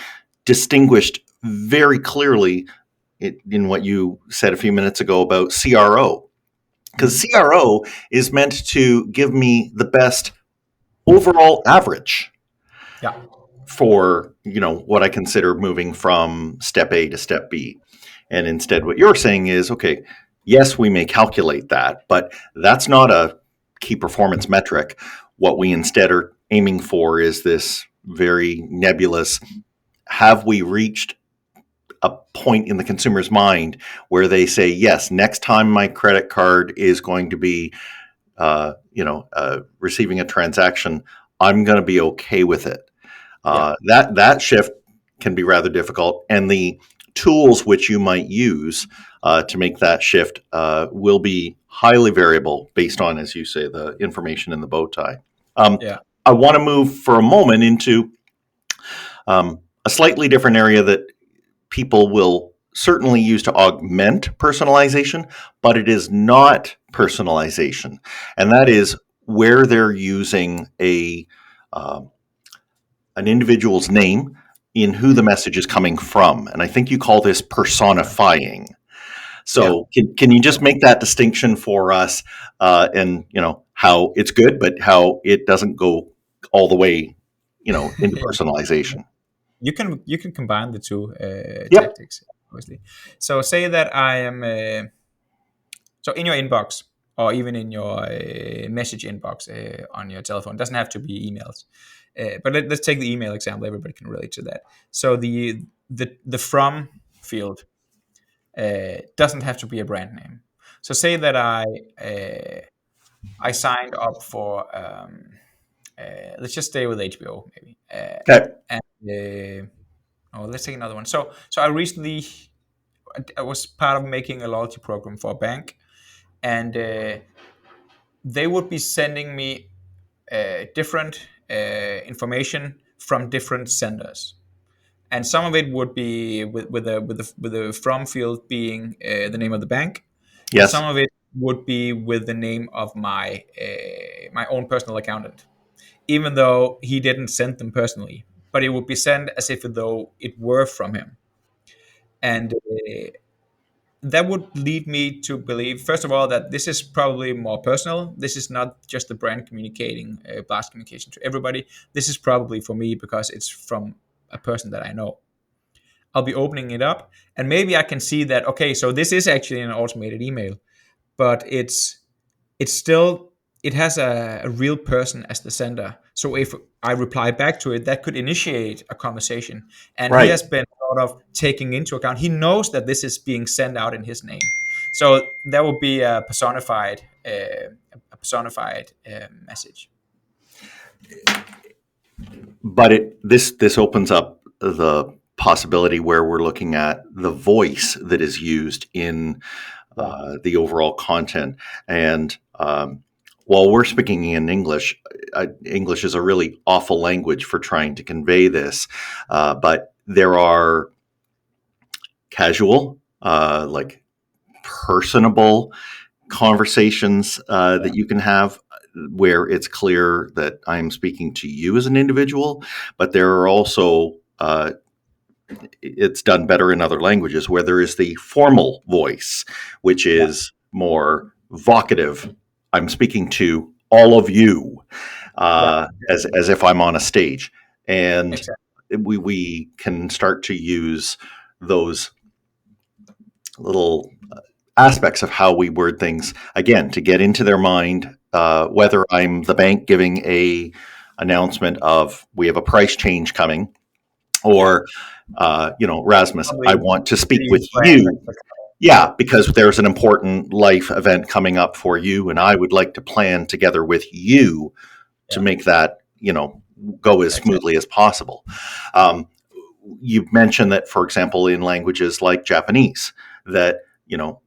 distinguished very clearly in what you said a few minutes ago about CRO, because CRO is meant to give me the best overall average Yeah. for what I consider moving from step A to step B. And instead what you're saying is, okay, yes, we may calculate that, but that's not a key performance metric. What we instead are aiming for is this very nebulous, have we reached a point in the consumer's mind where they say, yes, next time my credit card is going to be receiving a transaction, I'm going to be okay with it. Yeah. That shift can be rather difficult, and the tools which you might use to make that shift will be highly variable based on, as you say, the information in the bow tie. Yeah. I want to move for a moment into a slightly different area that people will certainly use to augment personalization, but it is not personalization, and that is where they're using an individual's name in who the message is coming from. And I think you call this personifying. Yeah. So can you just make that distinction for us, and how it's good, but how it doesn't go all the way, into personalization? You can combine the two Yep. tactics, obviously. So say that I am so in your inbox, or even in your message inbox on your telephone. It doesn't have to be emails, but let's take the email example. Everybody can relate to that. So the from field doesn't have to be a brand name. So say that I signed up for let's just stay with HBO maybe, Okay. and let's take another one. So I recently, I was part of making a loyalty program for a bank, and they would be sending me different information from different senders, and some of it would be with the from field being the name of the bank, and Yes. some of it would be with the name of my own personal accountant, even though he didn't send them personally, but it would be sent as if though it were from him. And that would lead me to believe, first of all, that this is probably more personal. This is not just the brand communicating, blast communication to everybody. This is probably for me because it's from a person that I know. I'll be opening it up, and maybe I can see that, okay, so this is actually an automated email, but it's still, it has a real person as the sender. So if I reply back to it, that could initiate a conversation, and he Right. has been sort of taking into account, he knows that this is being sent out in his name. So that would be a personified message. But this opens up the possibility where we're looking at the voice that is used in the overall content. And while we're speaking in English, English is a really awful language for trying to convey this. But there are casual, like personable conversations that you can have where it's clear that I'm speaking to you as an individual, but there are also it's done better in other languages where there is the formal voice, which is more vocative. I'm speaking to all of you, as if I'm on a stage, and Exactly. we can start to use those little aspects of how we word things, again, to get into their mind, whether I'm the bank giving a announcement of we have a price change coming, or Rasmus, I Probably want to speak pretty with brand. you. Yeah, because there's an important life event coming up for you, and I would like to plan together with you to Yeah, make that, go as exactly. smoothly as possible. You mentioned that, for example, in languages like Japanese, that,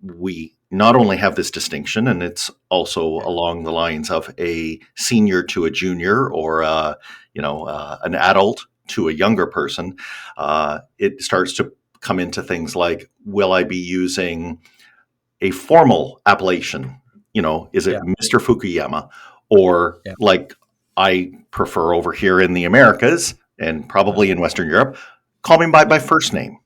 we not only have this distinction, and it's also Yeah, along the lines of a senior to a junior, or, an adult to a younger person. It starts to come into things like, will I be using a formal appellation? Is it yeah, Mr. Fukuyama? Or, yeah, like I prefer over here in the Americas and yeah, probably in Western Europe, call me by my first name.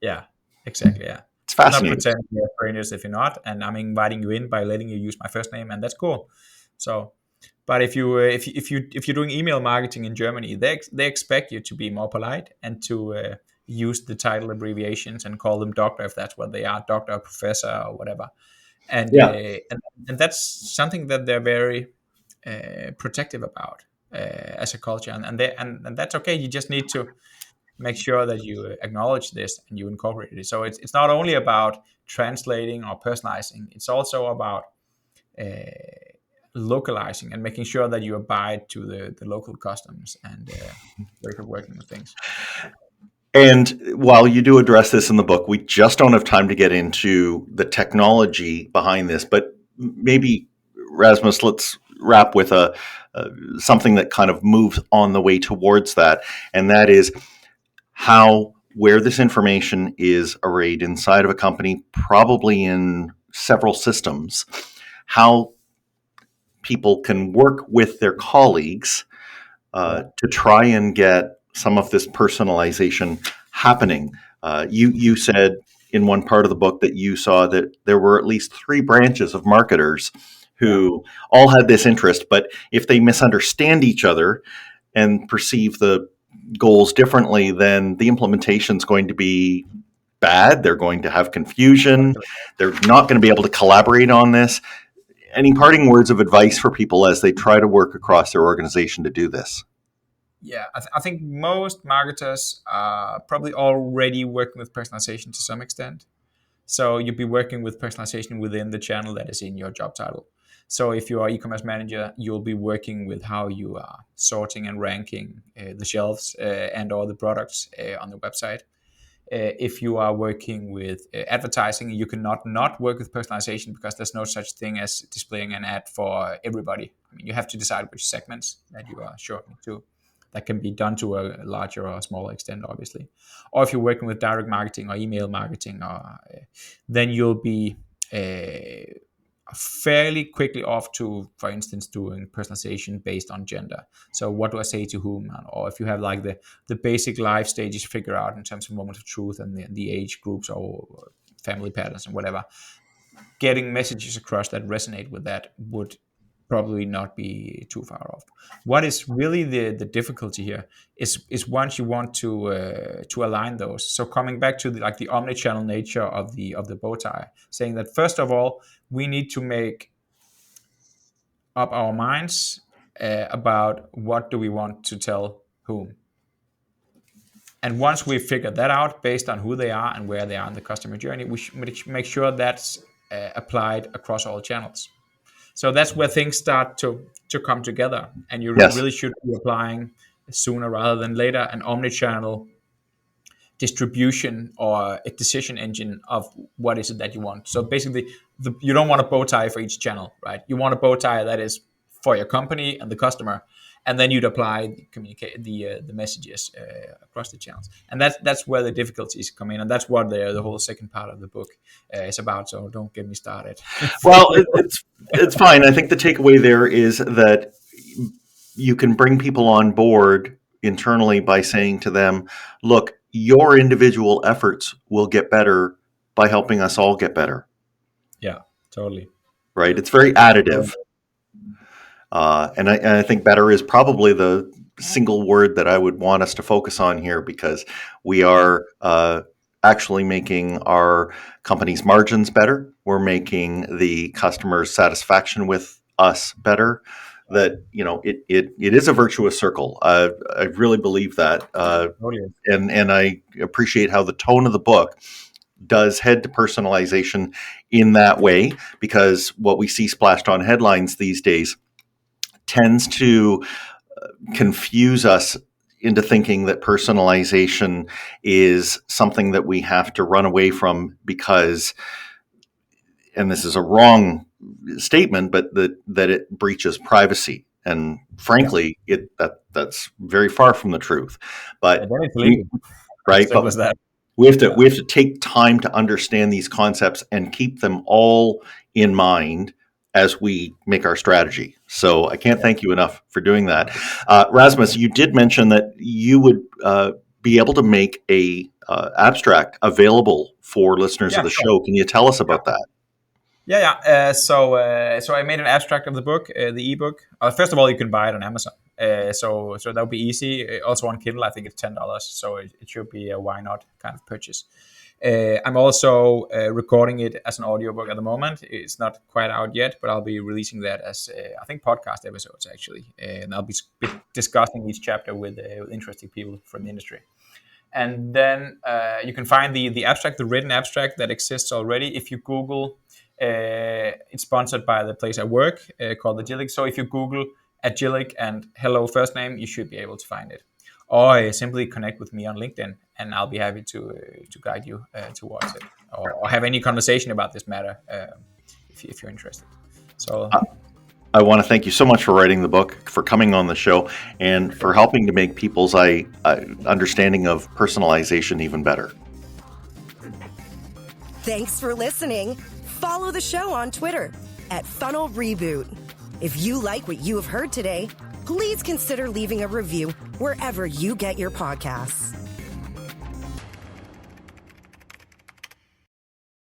yeah, exactly. Yeah, It's I'm not fascinating. pretending you're strangers if you're not, and I'm inviting you in by letting you use my first name, and that's cool. So, but if you're doing email marketing in Germany, they expect you to be more polite and to use the title abbreviations and call them doctor if that's what they are, doctor, or professor, or whatever. And Yeah. and that's something that they're very protective about as a culture, and that's okay. You just need to make sure that you acknowledge this and you incorporate it. So it's not only about translating or personalizing; it's also about uh, localizing and making sure that you abide to the local customs and way of working with things. And while you do address this in the book, we just don't have time to get into the technology behind this. But maybe, Rasmus, let's wrap with something that kind of moves on the way towards that, and that is where this information is arrayed inside of a company, probably in several systems, how people can work with their colleagues Yeah, to try and get some of this personalization happening. You said in one part of the book that you saw that there were at least 3 branches of marketers yeah. who all had this interest, but if they misunderstand each other and perceive the goals differently, then the implementation is going to be bad. They're going to have confusion. They're not going to be able to collaborate on this. Any parting words of advice for people as they try to work across their organization to do this? Yeah, I think most marketers are probably already working with personalization to some extent. So you'll be working with personalization within the channel that is in your job title. So if you are e-commerce manager, you'll be working with how you are sorting and ranking the shelves and all the products on the website. If you are working with advertising, you cannot not work with personalization because there's no such thing as displaying an ad for everybody. I mean, you have to decide which segments that you are shortening to. That can be done to a larger or a smaller extent, obviously. Or if you're working with direct marketing or email marketing, then you'll be fairly quickly off to, for instance, doing personalization based on gender. So what do I say to whom? Or if you have like the basic life stages figured out in terms of moment of truth and the age groups or family patterns and whatever, getting messages across that resonate with that would probably not be too far off. What is really the difficulty here is once you want to align those. So coming back to the omnichannel nature of the bow tie, saying that first of all we need to make up our minds about what do we want to tell whom. And once we've figured that out based on who they are and where they are in the customer journey, we should make sure that's applied across all channels. So that's where things start to come together, and you Yes. really should be applying sooner rather than later an omnichannel distribution or a decision engine of what is it that you want. So basically, you don't want a bow tie for each channel, right? You want a bow tie that is for your company and the customer, and then you'd apply the messages across the channels. And that's where the difficulties come in, and that's what the whole second part of the book is about. So don't get me started. Well, it's fine. I think the takeaway there is that you can bring people on board internally by saying to them, look, your individual efforts will get better by helping us all get better. Yeah, totally. Right? It's very additive. And I think better is probably the single word that I would want us to focus on here, because we are, actually making our company's margins better. We're making the customer's satisfaction with us better. That, it is a virtuous circle. I really believe that, and I appreciate how the tone of the book does head to personalization in that way, because what we see splashed on headlines these days tends to confuse us into thinking that personalization is something that we have to run away from because, and this is a wrong statement, but that it breaches privacy. And frankly, that's very far from the truth. But right, but that. we have to take time to understand these concepts and keep them all in mind as we make our strategy. So I can't thank you enough for doing that. Rasmus, you did mention that you would be able to make a abstract available for listeners of the show. Can you tell us about that? So I made an abstract of the book, the ebook. First of all, you can buy it on Amazon. So that'll be easy. Also on Kindle, I think it's $10. So it should be a why not kind of purchase. I'm also recording it as an audiobook at the moment. It's not quite out yet, but I'll be releasing that as, I think, podcast episodes, actually. And I'll be discussing each chapter with interesting people from the industry. And then you can find the abstract, the written abstract that exists already. If you Google, it's sponsored by the place I work called Agillic. So if you Google Agillic and hello Firstname, you should be able to find it. Or simply connect with me on LinkedIn, and I'll be happy to guide you towards it, or have any conversation about this matter if you're interested. So I want to thank you so much for writing the book, for coming on the show, and for helping to make people's understanding of personalization even better. Thanks for listening. Follow the show on Twitter @Funnel Reboot. If you like what you have heard today, please consider leaving a review wherever you get your podcasts.